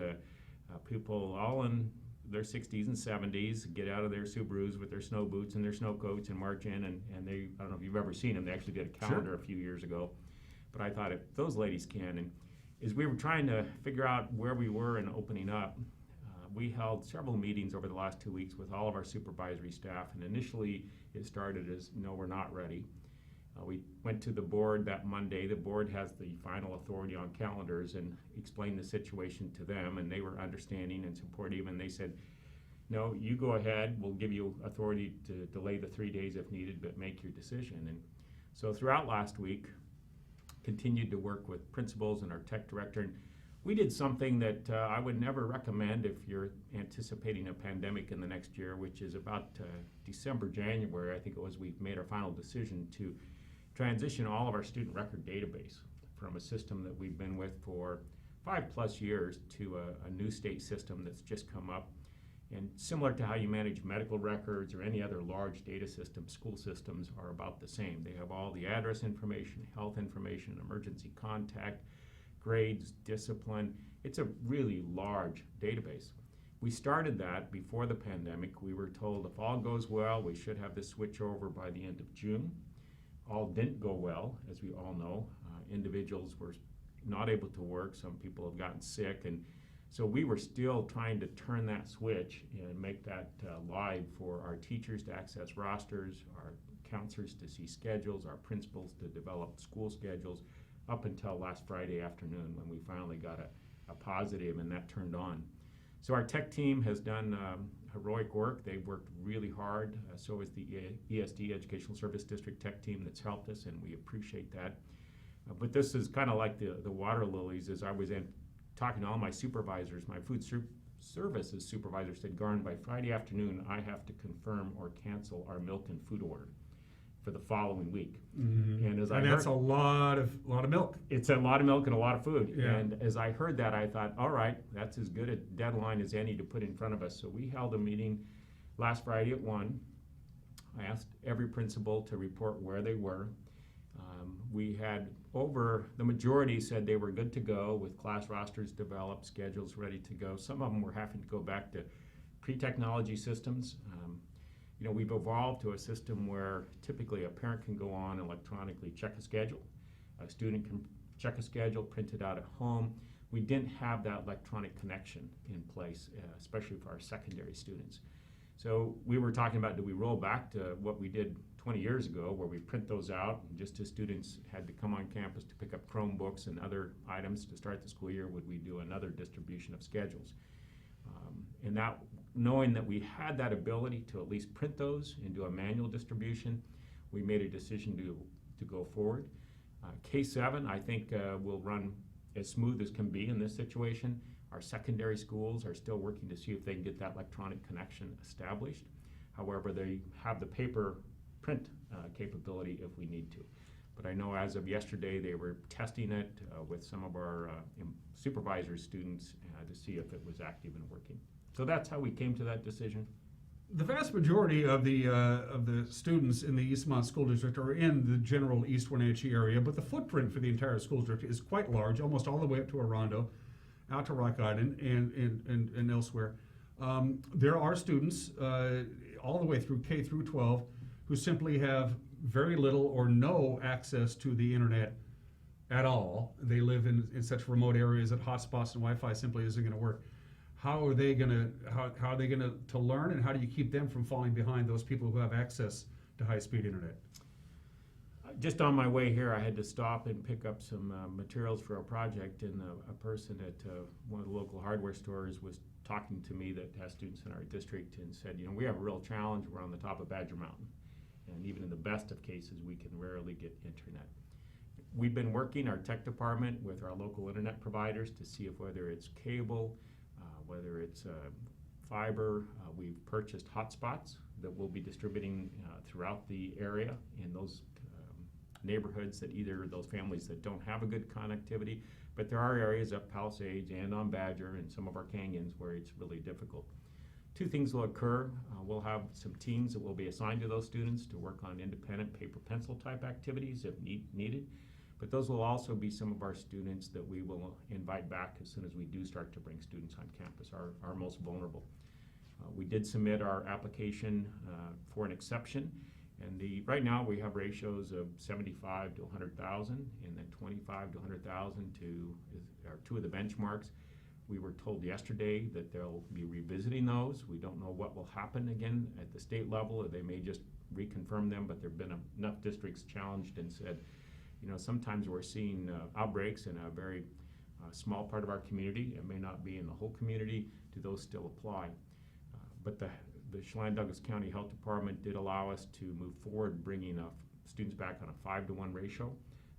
people all in their 60s and 70s get out of their Subarus with their snow boots and their snow coats and march in, and they, I don't know if you've ever seen them, they actually did a calendar a few years ago. But I thought if those ladies can, and as we were trying to figure out where we were in opening up, we held several meetings over the last 2 weeks with all of our supervisory staff, and initially it started as, no, we're not ready. We went to the board that Monday. The board has the final authority on calendars, and explained the situation to them, and they were understanding and supportive, and they said, no, you go ahead, we'll give you authority to delay the 3 days if needed, but make your decision. And so throughout last week, continued to work with principals and our tech director, and we did something that I would never recommend if you're anticipating a pandemic in the next year, which is about December, January, I think it was, we made our final decision to transition all of our student record database from a system that we've been with for 5+ years to a new state system that's just come up. And similar to how you manage medical records or any other large data system, school systems are about the same. They have all the address information, health information, emergency contact, grades, discipline. It's a really large database. We started that before the pandemic. We were told if all goes well, we should have this switch over by the end of June. All didn't go well, as we all know. Individuals were not able to work. Some people have gotten sick. And so we were still trying to turn that switch and make that live for our teachers to access rosters, our counselors to see schedules, our principals to develop school schedules, up until last Friday afternoon when we finally got a positive and that turned on. So our tech team has done heroic work. They've worked really hard. So is the ESD, Educational Service District tech team that's helped us, and we appreciate that. But this is kind of like the Water Lilies. As I was talking to all my supervisors, my food services supervisor said, Garn, by Friday afternoon, I have to confirm or cancel our milk and food order for the following week. Mm-hmm. And that's a lot of milk. It's a lot of milk and a lot of food. Yeah. And as I heard that, I thought, all right, that's as good a deadline as any to put in front of us. So we held a meeting last Friday at 1. I asked every principal to report where they were. We had the majority said they were good to go with class rosters developed, schedules ready to go. Some of them were having to go back to pre-technology systems. We've evolved to a system where typically a parent can go on and electronically check a schedule. A student can check a schedule, print it out at home. We didn't have that electronic connection in place, especially for our secondary students. So we were talking about, do we roll back to what we did 20 years ago, where we print those out, and just as students had to come on campus to pick up Chromebooks and other items to start the school year, would we do another distribution of schedules? And that, knowing that we had that ability to at least print those and do a manual distribution, we made a decision to go forward. K-7, I think, will run as smooth as can be in this situation. Our secondary schools are still working to see if they can get that electronic connection established. However, they have the paper print capability if we need to. But I know as of yesterday, they were testing it with some of our supervisor students to see if it was active and working. So that's how we came to that decision. The vast majority of the students in the Eastmont School District are in the general East Wenatchee area, but the footprint for the entire school district is quite large, almost all the way up to Orondo, out to Rock Island, and elsewhere. There are students all the way through K through 12 who simply have very little or no access to the internet at all. They live in such remote areas that hotspots and Wi-Fi simply isn't going to work. How are they going to learn, and how do you keep them from falling behind those people who have access to high-speed internet? Just on my way here, I had to stop and pick up some materials for a project, and a person at one of the local hardware stores was talking to me that has students in our district and said, you know, we have a real challenge. We're on the top of Badger Mountain, and even in the best of cases, we can rarely get internet. We've been working, our tech department, with our local internet providers to see if whether it's cable, whether it's fiber. We've purchased hotspots that we'll be distributing throughout the area in those neighborhoods that either those families that don't have a good connectivity, but there are areas up Palisades and on Badger and some of our canyons where it's really difficult. Two things will occur. We'll have some teams that will be assigned to those students to work on independent paper pencil type activities if needed, but those will also be some of our students that we will invite back as soon as we do start to bring students on campus, our most vulnerable. We did submit our application for an exception. And right now we have ratios of 75 to 100,000, and then 25 to 100,000 are two of the benchmarks. We were told yesterday that they'll be revisiting those. We don't know what will happen again at the state level, or they may just reconfirm them, but there have been enough districts challenged and said, you know, sometimes we're seeing outbreaks in a very small part of our community. It may not be in the whole community. Do those still apply? But the Chelan-Douglas County Health Department did allow us to move forward bringing students back on a 5-to-1 ratio.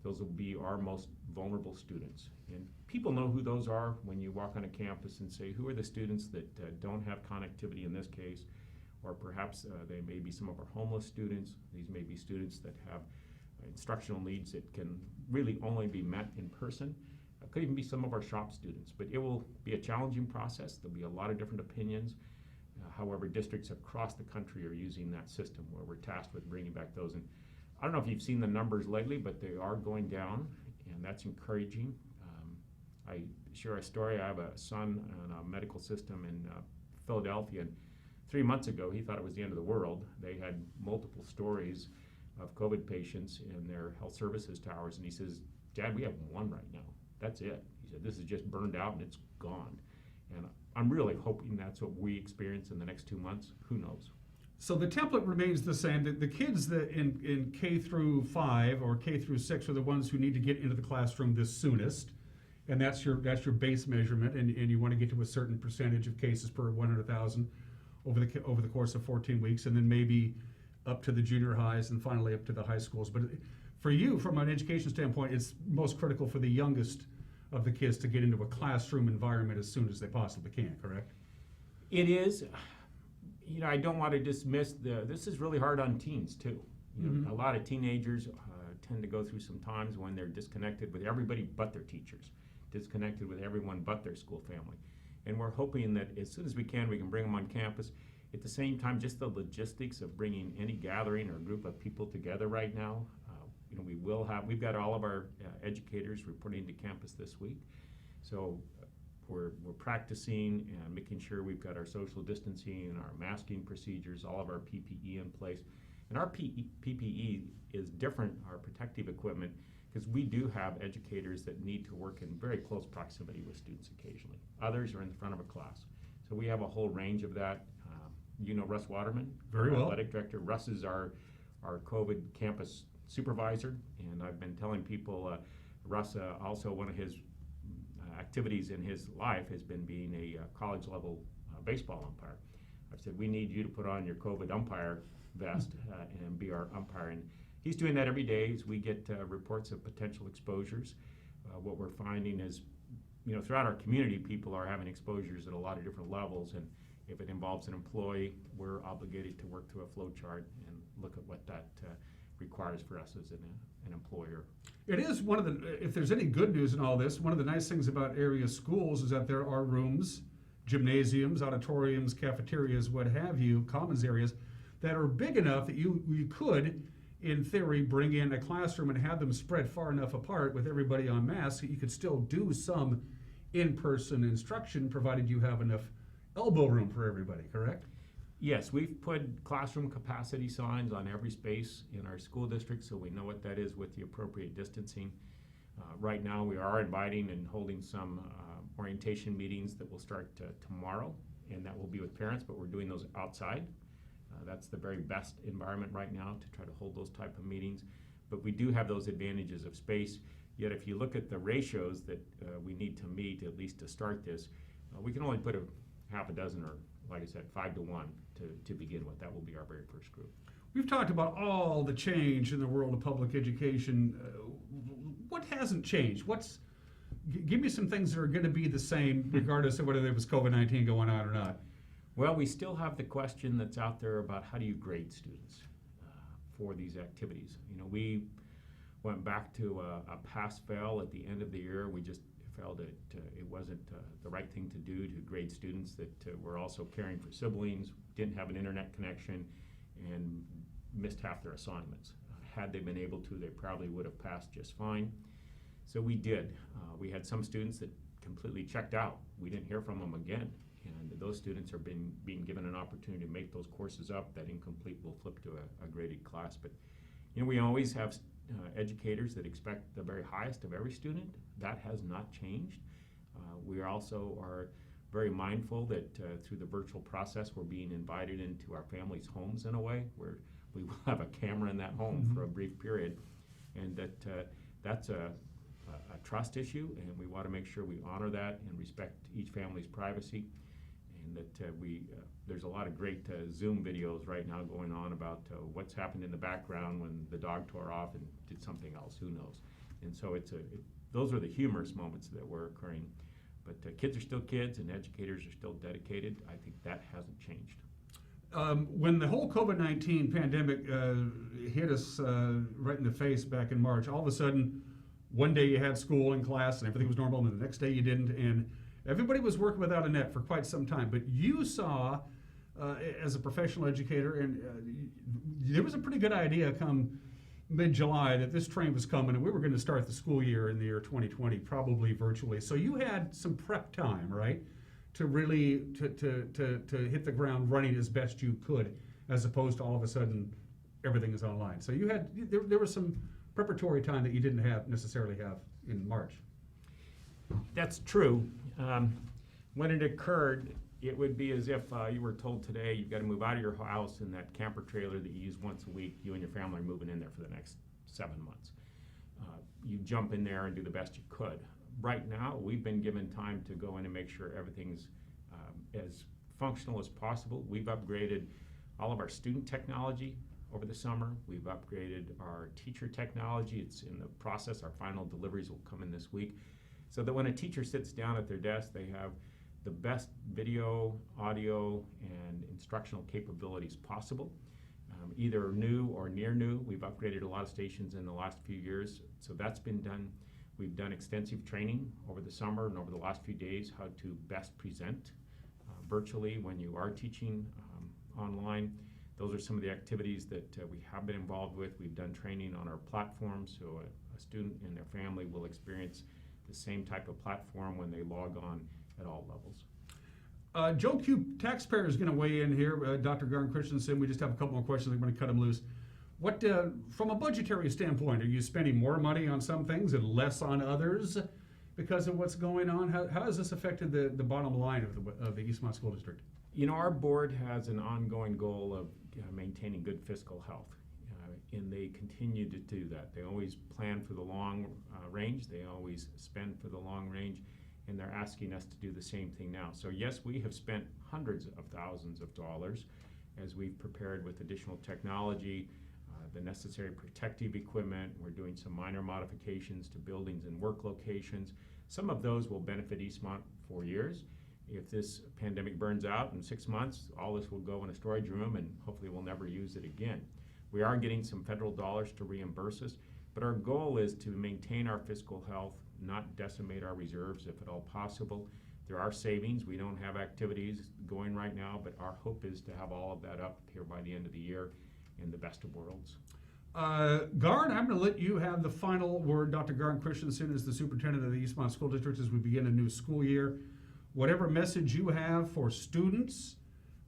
Those will be our most vulnerable students. And people know who those are when you walk on a campus and say, who are the students that don't have connectivity in this case? Or perhaps they may be some of our homeless students. These may be students that have instructional needs that can really only be met in person. It could even be some of our shop students. But it will be a challenging process. There'll be a lot of different opinions. However, districts across the country are using that system where we're tasked with bringing back those. And I don't know if you've seen the numbers lately, but they are going down, and that's encouraging. I share a story. I have a son in a medical system in Philadelphia, and 3 months ago he thought it was the end of the world. They had multiple stories of COVID patients in their health services towers, and he says, Dad, we have one right now. That's it. He said, this is just burned out and it's gone. And I'm really hoping that's what we experience in the next 2 months. Who knows? So the template remains the same. The kids that in K through 5 or K through 6 are the ones who need to get into the classroom the soonest, and that's your base measurement. And you want to get to a certain percentage of cases per 100,000 over the course of 14 weeks, and then maybe up to the junior highs and finally up to the high schools. But for you, from an education standpoint, it's most critical for the youngest of the kids to get into a classroom environment as soon as they possibly can, correct? It is. You know, I don't want to dismiss this is really hard on teens too. You know, a lot of teenagers tend to go through some times when they're disconnected with everybody but their teachers, disconnected with everyone but their school family. And we're hoping that as soon as we can bring them on campus. At the same time, just the logistics of bringing any gathering or group of people together right now, you know, we've got all of our educators reporting to campus this week. So we're practicing and making sure we've got our social distancing and our masking procedures, all of our PPE in place. And our PPE is different, our protective equipment, because we do have educators that need to work in very close proximity with students occasionally. Others are in the front of a class. So we have a whole range of that. You know Russ Waterman, very well, athletic director. Russ is our COVID campus supervisor, and I've been telling people, Russ also one of his activities in his life has been being a college level baseball umpire. I've said we need you to put on your COVID umpire vest and be our umpire, and he's doing that every day as we get reports of potential exposures. What we're finding is, you know, throughout our community, people are having exposures at a lot of different levels, and if it involves an employee, we're obligated to work through a flow chart and look at what that requires for us as an employer. It is one of the, if there's any good news in all this, one of the nice things about area schools is that there are rooms, gymnasiums, auditoriums, cafeterias, what have you, commons areas that are big enough that you could, in theory, bring in a classroom and have them spread far enough apart with everybody on masks that you could still do some in-person instruction, provided you have enough elbow room for everybody, correct? Yes, we've put classroom capacity signs on every space in our school district, so we know what that is with the appropriate distancing. Right now, we are inviting and holding some orientation meetings that will start tomorrow, and that will be with parents, but we're doing those outside. That's the very best environment right now to try to hold those type of meetings. but we do have those advantages of space. Yet if you look at the ratios that we need to meet, at least to start this, we can only put a half a dozen, or like I said, 5 to 1 to begin with. That will be our very first group. We've talked about all the change in the world of public education. What hasn't changed? Give me some things that are going to be the same regardless of whether there was COVID-19 going on or not. Well, we still have the question that's out there about how do you grade students for these activities. You know, we went back to a pass-fail at the end of the year. We just felt it wasn't the right thing to do to grade students that were also caring for siblings, didn't have an internet connection, and missed half their assignments. Had they been able to, they probably would have passed just fine. So we did. We had some students that completely checked out. We didn't hear from them again. And those students are being given an opportunity to make those courses up. That incomplete will flip to a graded class. But you know, we always have educators that expect the very highest of every student. That has not changed. We also are very mindful that through the virtual process, we're being invited into our families' homes in a way where we will have a camera in that home for a brief period, and that's a trust issue, and we want to make sure we honor that and respect each family's privacy, and that there's a lot of great Zoom videos right now going on about what's happened in the background when the dog tore off and did something else, who knows. And so those are the humorous moments that were occurring. But kids are still kids and educators are still dedicated. I think that hasn't changed. When the whole COVID-19 pandemic hit us right in the face back in March, all of a sudden, one day you had school and class and everything was normal, and the next day you didn't, and everybody was working without a net for quite some time. But you saw, as a professional educator, and there was a pretty good idea come mid-July that this train was coming and we were going to start the school year in the year 2020, probably virtually. So you had some prep time, right, to really to hit the ground running as best you could, as opposed to all of a sudden everything is online. So you had there was some preparatory time that you didn't necessarily have in March. That's true. When it occurred, it would be as if you were told today you've got to move out of your house in that camper trailer that you use once a week. You and your family are moving in there for the next 7 months. You jump in there and do the best you could. Right now, we've been given time to go in and make sure everything's as functional as possible. We've upgraded all of our student technology over the summer. We've upgraded our teacher technology. It's in the process. Our final deliveries will come in this week, so that when a teacher sits down at their desk, they have the best video, audio, and instructional capabilities possible, either new or near new. We've upgraded a lot of stations in the last few years, so that's been done. We've done extensive training over the summer and over the last few days how to best present virtually when you are teaching online. Those are some of the activities that we have been involved with. We've done training on our platform, so a student and their family will experience the same type of platform when they log on at all levels. Joe Q, taxpayer, is going to weigh in here. Dr. Garn Christensen, we just have a couple more questions. I'm going to cut them loose. What, from a budgetary standpoint, are you spending more money on some things and less on others because of what's going on? How has this affected the bottom line of the Eastmont School District? You know, our board has an ongoing goal of maintaining good fiscal health, and they continue to do that. They always plan for the long range. They always spend for the long range, and they're asking us to do the same thing now. So yes, we have spent hundreds of thousands of dollars as we've prepared with additional technology, the necessary protective equipment. We're doing some minor modifications to buildings and work locations. Some of those will benefit Eastmont for years. If this pandemic burns out in 6 months, all this will go in a storage room and hopefully we'll never use it again. We are getting some federal dollars to reimburse us, but our goal is to maintain our fiscal health, not decimate our reserves if at all possible. There are savings. We don't have activities going right now, but our hope is to have all of that up here by the end of the year in the best of worlds. Garn, I'm going to let you have the final word. Dr. Garn Christensen is the superintendent of the Eastmont School District as we begin a new school year. Whatever message you have for students,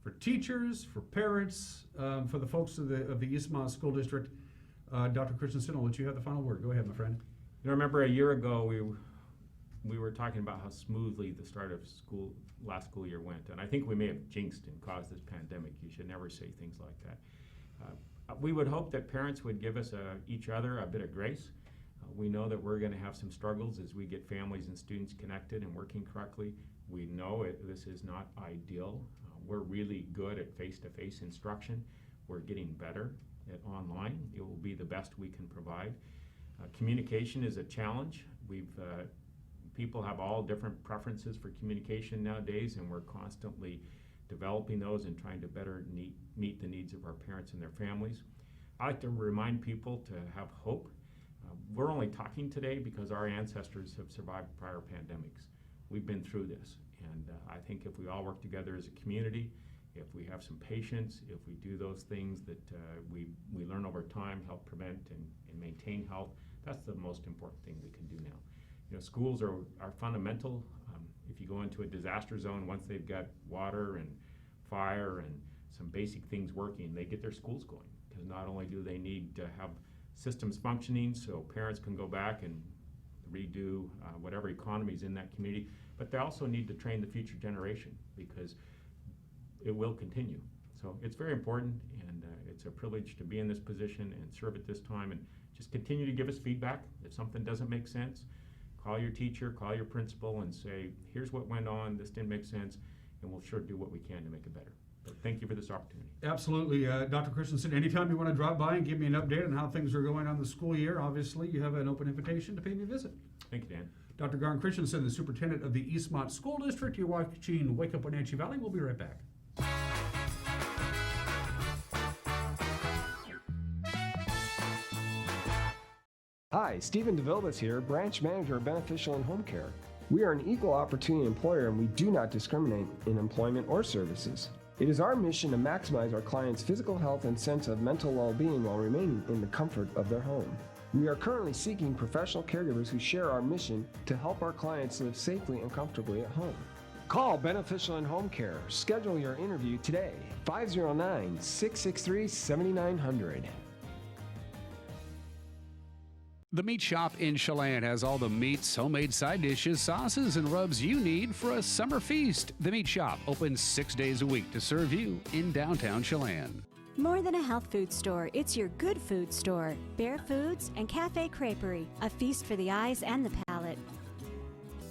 for teachers, for parents, for the folks of the Eastmont School District, Dr. Christensen, I'll let you have the final word. Go ahead, my friend. You know, remember a year ago we were talking about how smoothly the start of last school year went, and I think we may have jinxed and caused this pandemic. You should never say things like that. We would hope that parents would give us each other a bit of grace. We know that we're going to have some struggles as we get families and students connected and working correctly. We know this is not ideal. We're really good at face-to-face instruction. We're getting better at online. It will be the best we can provide. Communication is a challenge. People have all different preferences for communication nowadays, and we're constantly developing those and trying to better meet the needs of our parents and their families. I like to remind people to have hope. We're only talking today because our ancestors have survived prior pandemics. We've been through this, and I think if we all work together as a community, if we have some patience, if we do those things that we learn over time, help prevent and maintain health, that's the most important thing we can do now. You know, schools are fundamental. If you go into a disaster zone, once they've got water and fire and some basic things working, they get their schools going. Because not only do they need to have systems functioning so parents can go back and redo whatever economies in that community, but they also need to train the future generation because it will continue. So it's very important, and it's a privilege to be in this position and serve at this time, and just continue to give us feedback. If something doesn't make sense, call your teacher, call your principal and say, here's what went on, this didn't make sense, and we'll sure do what we can to make it better. But thank you for this opportunity. Absolutely. Dr. Christensen, anytime you want to drop by and give me an update on how things are going on the school year, obviously you have an open invitation to pay me a visit. Thank you, Dan. Dr. Garn Christensen, the superintendent of the Eastmont School District. You're watching Wake Up Wenatchee Valley. We'll be right back. Hi, Stephen DeVilbus here, branch manager of Beneficial and Home Care. We are an equal opportunity employer and we do not discriminate in employment or services. It is our mission to maximize our clients' physical health and sense of mental well-being while remaining in the comfort of their home. We are currently seeking professional caregivers who share our mission to help our clients live safely and comfortably at home. Call Beneficial and Home Care. Schedule your interview today. 509-663-7900. The Meat Shop in Chelan has all the meats, homemade side dishes, sauces, and rubs you need for a summer feast. The Meat Shop opens 6 days a week to serve you in downtown Chelan. More than a health food store, it's your good food store. Bear Foods and Cafe Creperie, a feast for the eyes and the palate.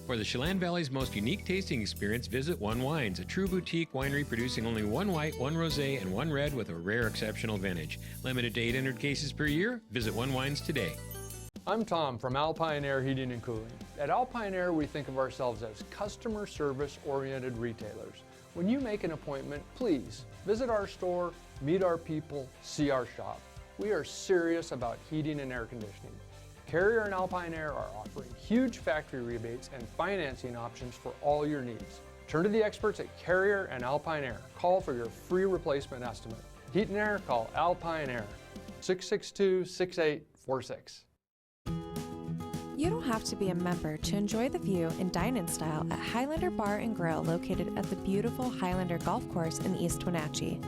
For the Chelan Valley's most unique tasting experience, visit One Wines, a true boutique winery producing only one white, one rosé, and one red with a rare exceptional vintage. Limited to 800 cases per year. Visit One Wines today. I'm Tom from Alpine Air Heating and Cooling. At Alpine Air, we think of ourselves as customer service oriented retailers. When you make an appointment, please visit our store, meet our people, see our shop. We are serious about heating and air conditioning. Carrier and Alpine Air are offering huge factory rebates and financing options for all your needs. Turn to the experts at Carrier and Alpine Air. Call for your free replacement estimate. Heat and air, call Alpine Air, 662-6846. You don't have to be a member to enjoy the view and dine in style at Highlander Bar and Grill located at the beautiful Highlander Golf Course in East Wenatchee.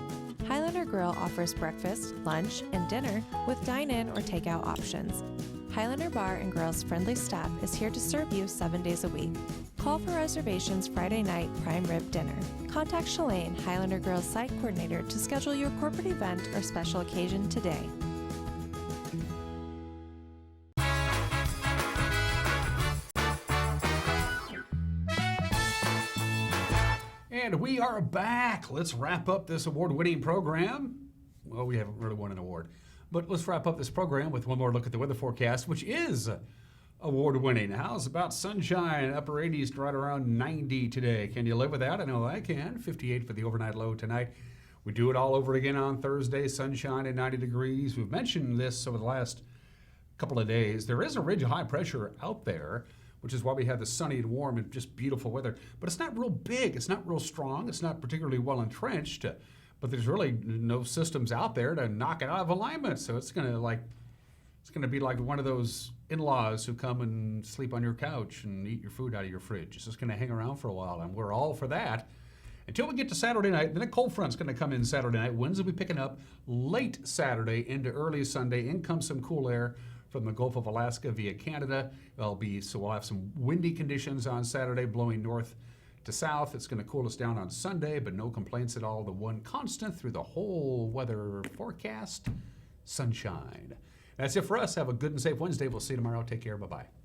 Highlander Grill offers breakfast, lunch, and dinner with dine-in or takeout options. Highlander Bar and Grill's friendly staff is here to serve you 7 days a week. Call for reservations Friday night prime rib dinner. Contact Shalane, Highlander Grill's site coordinator, to schedule your corporate event or special occasion today. And we are back. Let's wrap up this award-winning program. Well, we haven't really won an award, but let's wrap up this program with one more look at the weather forecast, which is award-winning. How's about sunshine, upper 80s to right around 90 today? Can you live with that? I know I can. 58 for the overnight low tonight. We do it all over again on Thursday, sunshine at 90 degrees. We've mentioned this over the last couple of days. There is a ridge of high pressure out there, which is why we have the sunny and warm and just beautiful weather. But it's not real big, it's not real strong, it's not particularly well entrenched, but there's really no systems out there to knock it out of alignment. So it's gonna be like one of those in-laws who come and sleep on your couch and eat your food out of your fridge. It's just gonna hang around for a while, and we're all for that. Until we get to Saturday night, then a cold front's gonna come in Saturday night. Winds will be picking up late Saturday into early Sunday. In comes some cool air from the Gulf of Alaska via Canada. We'll have some windy conditions on Saturday, blowing north to south. It's going to cool us down on Sunday, but no complaints at all. The one constant through the whole weather forecast sunshine. That's it for us. Have a good and safe Wednesday. We'll see you tomorrow. Take care. Bye-bye.